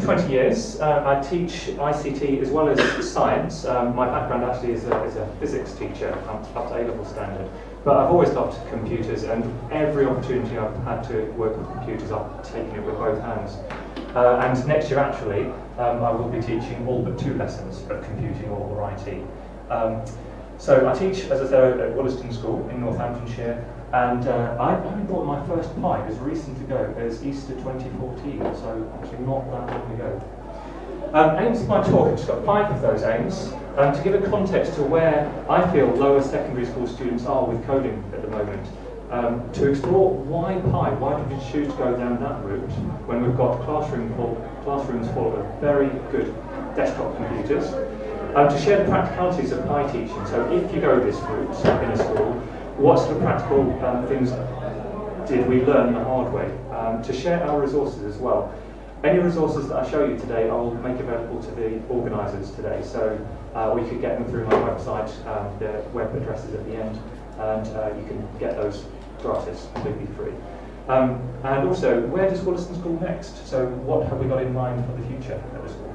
for 20 years. I teach ICT as well as science. My background actually is a physics teacher, up to A-level standard. But I've always loved computers, and every opportunity I've had to work with computers, I've taken it with both hands. And next year, actually, I will be teaching all but 2 lessons of computing or IT. So I teach, as I said, at Wollaston School in Northamptonshire, and I only bought my first Pi as recent ago as Easter 2014, so actually not that long ago. Aims of my talk, I've just got 5 of those aims, to give a context to where I feel lower secondary school students are with coding at the moment. To explore why Pi, why did we choose to go down that route when we've got classrooms full of very good desktop computers. To share the practicalities of Pi teaching, so if you go this route in a school, what sort of practical things did we learn the hard way? To share our resources as well. Any resources that I show you today, I will make available to the organisers today, so or you could get them through my website, the web address is at the end, and you can get those gratis, completely free. And also, where does Wollaston School next? So what have we got in mind for the future at the school?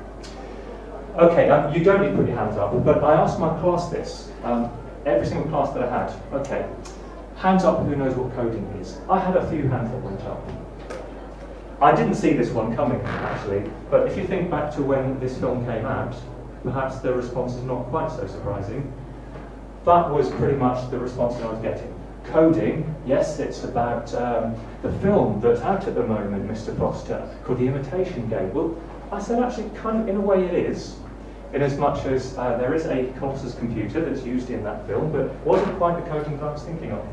Okay, you don't need to put your hands up, but I asked my class this, every single class that I had. Okay, hands up who knows what coding is. I had a few hands that went up. I didn't see this one coming, actually, but if you think back to when this film came out, perhaps the response is not quite so surprising. That was pretty much the response that I was getting. Coding, yes, it's about the film that's out at the moment, Mr. Foster, called The Imitation Game. Well, I said actually, kind of in a way it is, in as much as there is a Colossus computer that's used in that film, but wasn't quite the coding that I was thinking of.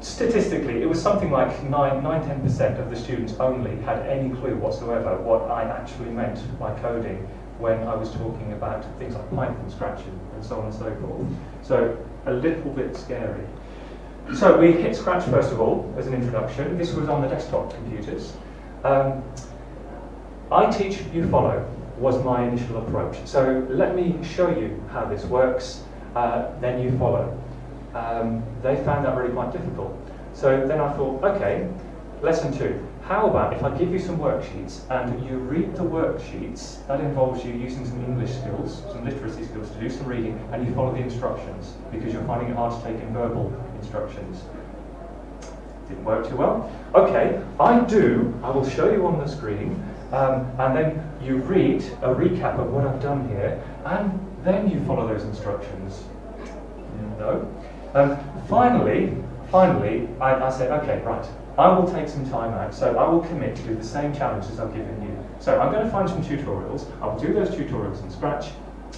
Statistically, it was something like 9–10% of the students only had any clue whatsoever what I actually meant by coding when I was talking about things like Python, Scratch, and so on and so forth. So a little bit scary. So we hit Scratch first of all as an introduction. This was on the desktop computers. I teach, you follow was my initial approach. So let me show you how this works, then you follow. They found that really quite difficult. So then I thought, okay, lesson 2. How about if I give you some worksheets and you read the worksheets, that involves you using some English skills, some literacy skills to do some reading, and you follow the instructions because you're finding it hard to take in verbal instructions. Didn't work too well. Okay, I will show you on the screen, and then you read a recap of what I've done here, and then you follow those instructions. No. Finally, I said, okay, right, I will take some time out, so I will commit to do the same challenges I've given you. So I'm going to find some tutorials, I'll do those tutorials in Scratch,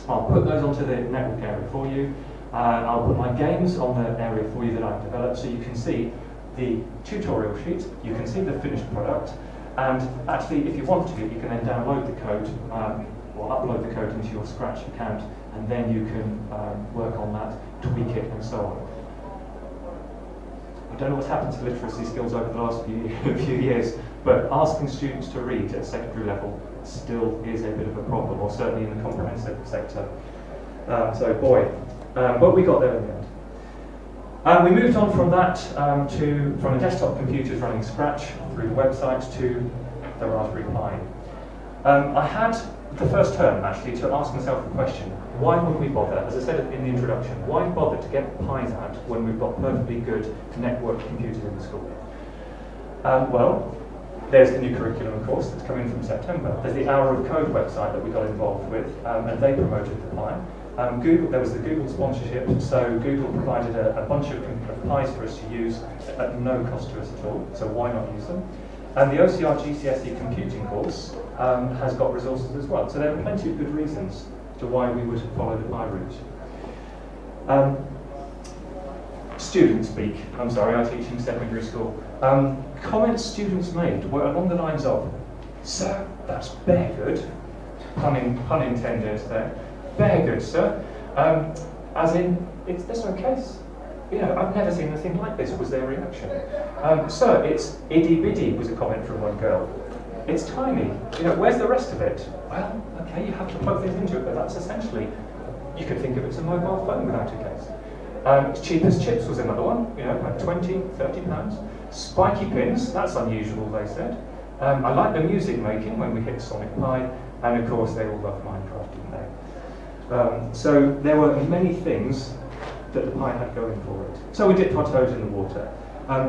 I'll put those onto the network area for you, I'll put my games on the area for you that I've developed so you can see the tutorial sheet, you can see the finished product, and actually if you want to, you can then download the code, or upload the code into your Scratch account, and then you can work on that, tweak it, and so on. I don't know what's happened to literacy skills over the last few years, but asking students to read at secondary level still is a bit of a problem, or certainly in the comprehensive sector. So boy, but we got there in the end. We moved on from that from the desktop computers running Scratch through the website to the Raspberry Pi. I had the first term actually to ask myself the question, why would we bother, as I said in the introduction, why bother to get Pis out when we've got perfectly good network computers in the school? Well, there's the new curriculum, of course, that's coming from September. There's the Hour of Code website that we got involved with, and they promoted the Pi. There was the Google sponsorship, so Google provided a bunch of Pis for us to use at no cost to us at all, so why not use them? And the OCR GCSE computing course has got resources as well, so there are plenty of good reasons to why we would follow the Pi route. Student speak, I'm sorry, I teach in secondary school. Comments students made were along the lines of, sir, that's bare good, pun intended there, bare good, sir, as in, there's no case. You know, I've never seen anything like this, was their reaction. Sir, it's itty-bitty, was a comment from one girl. It's tiny. You know, where's the rest of it? Well, okay, you have to plug things into it, but that's essentially, you could think of it as a mobile phone without a case. It's cheap as chips was another one, you know, like 20, 30 pounds. Spiky pins, that's unusual, they said. I like the music making when we hit Sonic Pi, and of course they all love Minecraft, didn't they? So there were many things that the Pi had going for it. So we dipped our toes in the water.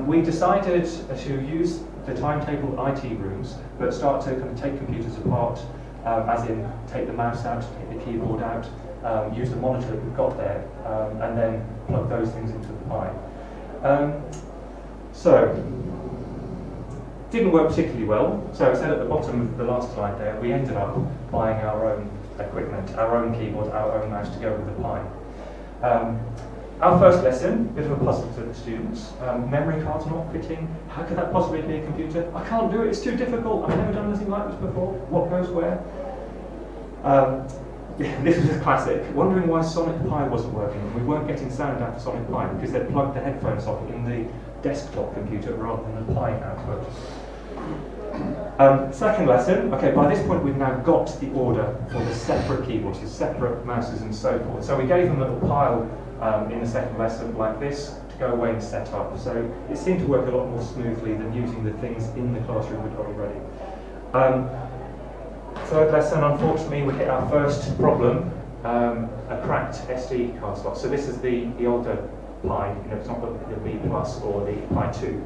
We decided to use the timetable IT rooms, but start to kind of take computers apart, as in take the mouse out, take the keyboard out, use the monitor that we've got there, and then plug those things into the Pi. So, didn't work particularly well. So I said at the bottom of the last slide there, we ended up buying our own equipment, our own keyboard, our own mouse to go with the Pi. Our first lesson, bit of a puzzle to the students. Memory cards not fitting. How could that possibly be a computer? I can't do it, it's too difficult. I've never done anything like this before. What goes where? This is a classic. Wondering why Sonic Pi wasn't working. We weren't getting sound out of Sonic Pi because they'd plugged the headphone socket in the desktop computer rather than the Pi output. Second lesson, okay, by this point we've now got the order for the separate keyboards, the separate mouses and so forth. So we gave them a little pile in the second lesson like this to go away and set up. So it seemed to work a lot more smoothly than using the things in the classroom we'd got already. Third lesson, unfortunately, we hit our first problem, a cracked SD card slot. So this is the older Pi, it's not the B Plus or the Pi 2.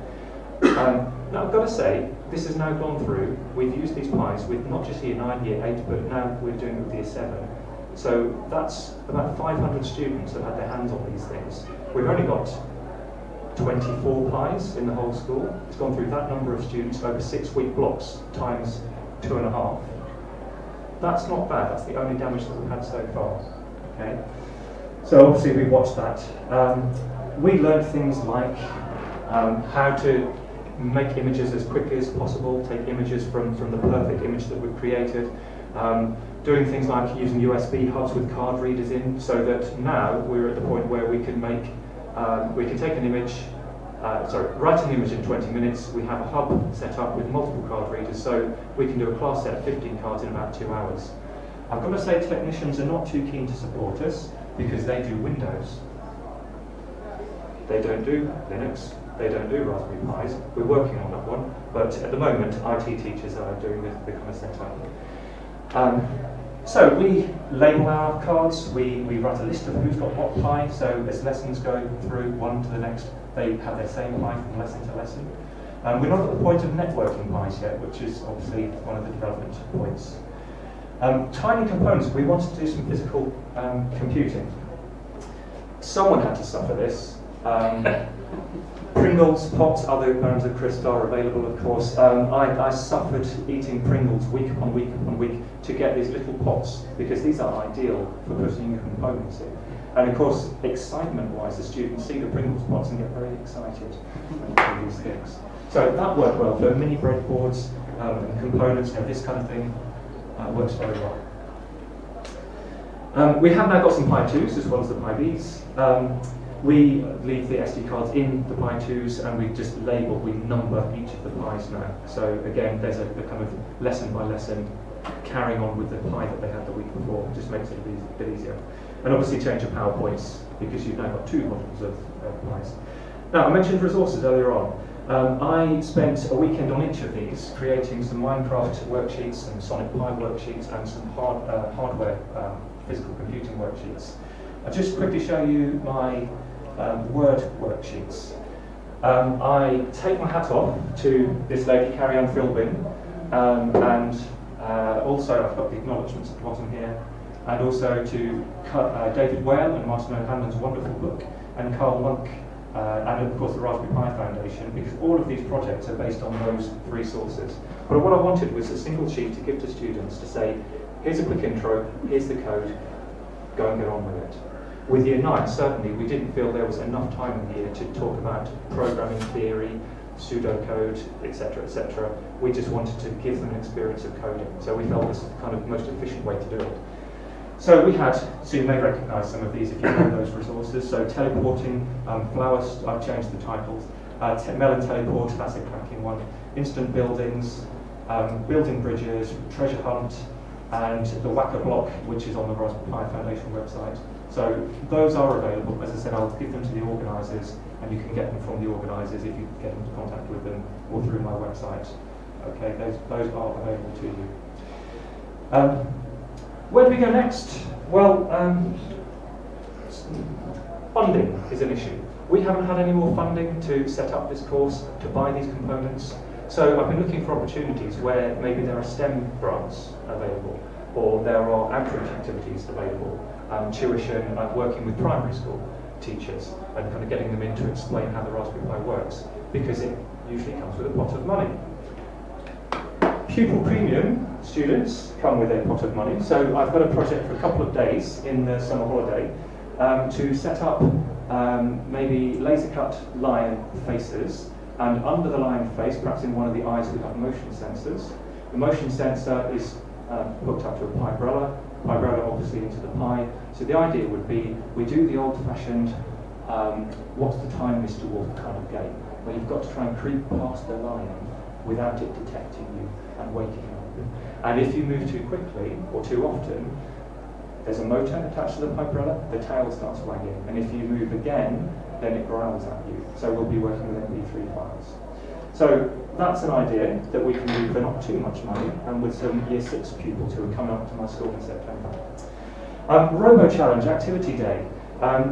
Now I've got to say, this has now gone through. We've used these Pis with not just year 9, year 8, but now we're doing it with year 7. So that's about 500 students that had their hands on these things. We've only got 24 Pis in the whole school. It's gone through that number of students over 6-week blocks times 2.5. That's not bad. That's the only damage that we've had so far. Okay. So obviously we watched that. We learned things like how to make images as quickly as possible, take images from the perfect image that we've created, doing things like using USB hubs with card readers in, so that now we're at the point where we can make, we can take an image, write an image in 20 minutes. We have a hub set up with multiple card readers, so we can do a class set of 15 cards in about 2 hours. I've got to say technicians are not too keen to support us because they do Windows. They don't do Linux, they don't do Raspberry Pis. We're working on that one, but at the moment IT teachers are doing the kind of setup. So we label our cards, we write a list of who's got what Pi, so as lessons go through one to the next, they have their same Pi from lesson to lesson. We're not at the point of networking Pis yet, which is obviously one of the development points. Tiny components, we wanted to do some physical computing. Someone had to suffer this. Pringles, pots, other brands of crisps are available, of course. I suffered eating Pringles week upon week upon week to get these little pots, because these are ideal for putting your components in. And of course, excitement-wise, the students see the Pringles pots and get very excited when they do these things. So that worked well for mini breadboards and components, this kind of thing works very well. We have now got some Pi 2s as well as the Pi Bs. We leave the SD cards in the Pi 2s and we just label, we number each of the Pis now. So again, there's a kind of lesson by lesson carrying on with the Pi that they had the week before. It just makes it a bit easier. And obviously change your PowerPoints because you've now got 2 models of Pis. Now, I mentioned resources earlier on. I spent a weekend on each of these creating some Minecraft worksheets, some Sonic Pi worksheets and some hardware physical computing worksheets. I'll just quickly show you my Word worksheets. I take my hat off to this lady, Carrie Ann Philbin, and also I've got the acknowledgements at the bottom here, and also to David Whale and Martin O'Hanlon's wonderful book, and Carl Monk, and of course the Raspberry Pi Foundation, because all of these projects are based on those 3 sources. But what I wanted was a single sheet to give to students to say, here's a quick intro, here's the code, go and get on with it. With Year 9, certainly, we didn't feel there was enough time in the year to talk about programming theory, pseudocode, etc., etc. We just wanted to give them an experience of coding. So we felt this was the kind of most efficient way to do it. So we had, so you may recognise some of these if you know those resources. So teleporting, flowers, I've changed the titles. Melon teleport, that's a cracking one. Instant buildings, building bridges, treasure hunt, and the Whacker block, which is on the Raspberry Pi Foundation website. So those are available. As I said, I'll give them to the organisers, and you can get them from the organisers if you get into contact with them, or through my website. Okay, those are available to you. Where do we go next? Well, funding is an issue. We haven't had any more funding to set up this course, to buy these components. So I've been looking for opportunities where maybe there are STEM grants available, or there are outreach activities available, tuition, working with primary school teachers, and kind of getting them in to explain how the Raspberry Pi works, because it usually comes with a pot of money. Pupil premium students come with a pot of money, so I've got a project for a couple of days in the summer holiday to set up maybe laser cut lion faces, and under the lion face, perhaps in one of the eyes, we have motion sensors. The motion sensor is hooked up to a Pibrella obviously into the Pi. So the idea would be, we do the old-fashioned what's the time, Mr. Wolf kind of game, where you've got to try and creep past the lion without it detecting you and waking up. And if you move too quickly or too often, there's a motor attached to the Pibrella, the tail starts wagging, and if you move again, then it growls at you. So we'll be working with MP3 files. So that's an idea that we can do for not too much money, and with some Year 6 pupils who are coming up to my school in September. Robo Challenge Activity Day.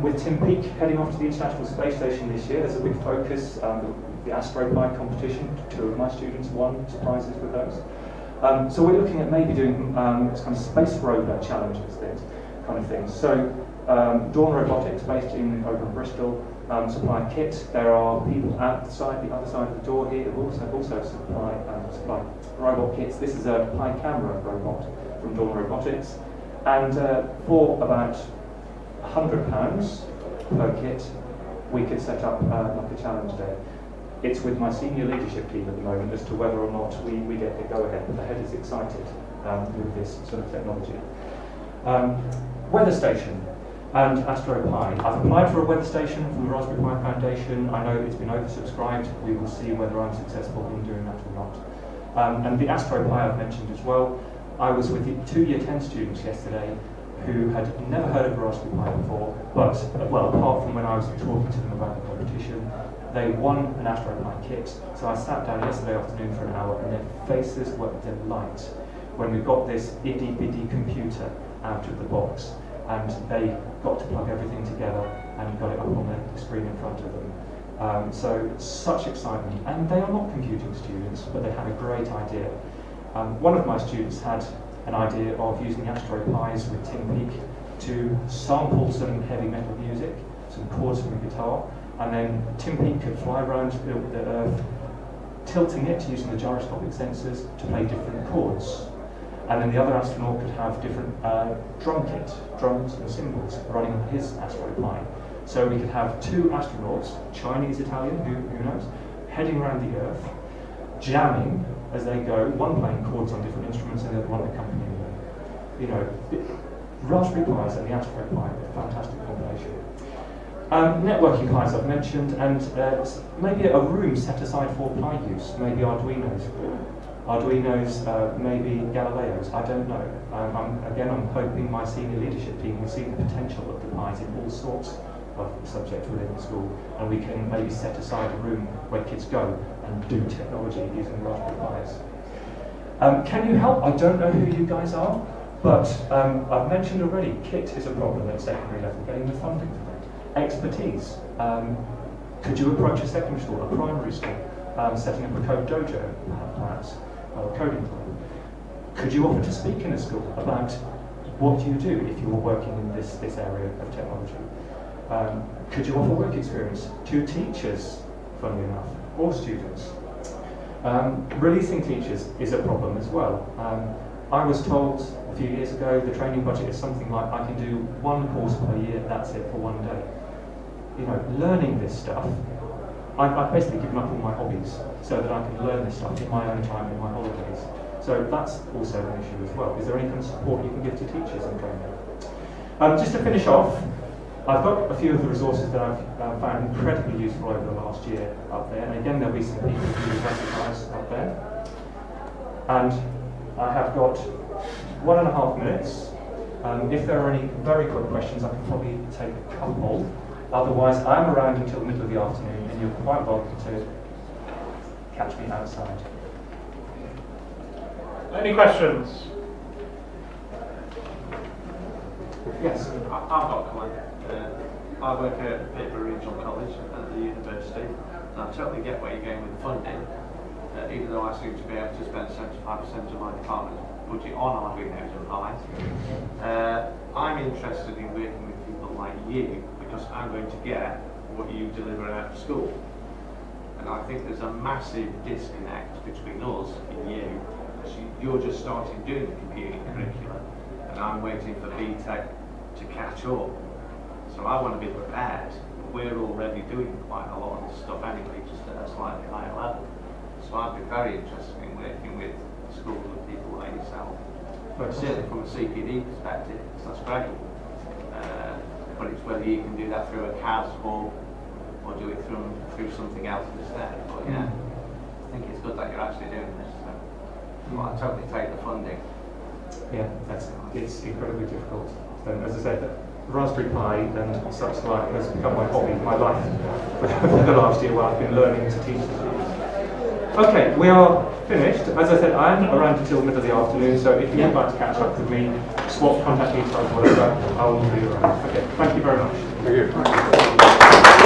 With Tim Peake heading off to the International Space Station this year, there's a big focus. The AstroPi competition, 2 of my students won prizes with those. So we're looking at maybe doing kind of space rover challenges, kind of things. So Dawn Robotics, based over in Bristol, supply a kit. There are people at the other side of the door here who also supply robot kits. This is a Pi camera robot from Dawn Robotics, and for about £100 per kit, we could set up like a challenge day. It's with my senior leadership team at the moment as to whether or not we get the go-ahead, but the head is excited with this sort of technology. Weather station and AstroPi. I've applied for a weather station from the Raspberry Pi Foundation. I know it's been oversubscribed. We will see whether I'm successful in doing that or not. And the AstroPi I've mentioned as well. I was with 2 Year 10 students yesterday who had never heard of Raspberry Pi before, but, well, apart from when I was talking to them about the competition, they won an AstroPi kit. So I sat down yesterday afternoon for an hour, and their faces were delight when we got this itty-bitty computer out of the box, and they got to plug everything together and got it up on the screen in front of them. So such excitement, and they are not computing students, but they had a great idea. One of my students had an idea of using the AstroPis with Tim Peake to sample some heavy metal music, some chords from a guitar, and then Tim Peake could fly around the Earth, tilting it using the gyroscopic sensors to play different chords. And then the other astronaut could have different drum kit, drums and cymbals, running on his AstroPi. So we could have 2 astronauts, Chinese, Italian, who knows, heading around the Earth, jamming as they go, one playing chords on different instruments and the other one accompanying them. You know, Raspberry Pis and the AstroPi are a fantastic combination. Networking Pis I've mentioned, and maybe a room set aside for Pi use, maybe Arduinos, maybe Galileos, I don't know. I'm hoping my senior leadership team will see the potential of the Pis in all sorts of subjects within the school, and we can maybe set aside a room where kids go and do technology using Raspberry Pis. Can you help? I don't know who you guys are, but I've mentioned already, kit is a problem at secondary level, getting the funding for it. Expertise. Could you approach a secondary school, a primary school, setting up a code dojo, perhaps, or a coding club? Could you offer to speak in a school about what you do if you were working in this area of technology? Could you offer work experience to teachers, funnily enough, or students? Releasing teachers is a problem as well. I was told a few years ago the training budget is something like I can do 1 course per year, that's it for 1 day. You know, learning this stuff, I've basically given up all my hobbies so that I can learn this stuff in my own time, in my holidays. So that's also an issue as well. Is there any kind of support you can give to teachers in training? Just to finish off, I've got a few of the resources that I've found incredibly useful over the last year up there, and again there'll be some people who will recognise up there. And I have got 1.5 minutes. If there are any very quick questions, I can probably take a couple. Otherwise, I'm around until the middle of the afternoon, and you're quite welcome to catch me outside. Any questions? Yes. I've got a comment. I work at Peterborough Regional College at the university, and I totally get where you're going with funding, even though I seem to be able to spend 75% of my department's budget on Arduinos and Pi. I'm interested in working with people like you because I'm going to get what you deliver out of school. And I think there's a massive disconnect between us and you, because you're just starting doing the computing curriculum, and I'm waiting for BTEC to catch up. So I want to be prepared. We're already doing quite a lot of this stuff anyway, just at a slightly higher level. So I'd be very interested in working with schools of people like yourself. Certainly from a CPD perspective, so that's great. But it's whether you can do that through a CAS or do it through something else instead. But yeah, I think it's good that you're actually doing this. So. Well, I totally take the funding. Yeah, it's incredibly difficult. And as I said, Raspberry Pi and such like has become my hobby, my life for the last year where I've been learning to teach the. Okay, we are finished. As I said, I am around until the middle of the afternoon, so if you would like to catch up with me, swap contact details, whatever, I will be around. Okay, thank you very much. Thank you.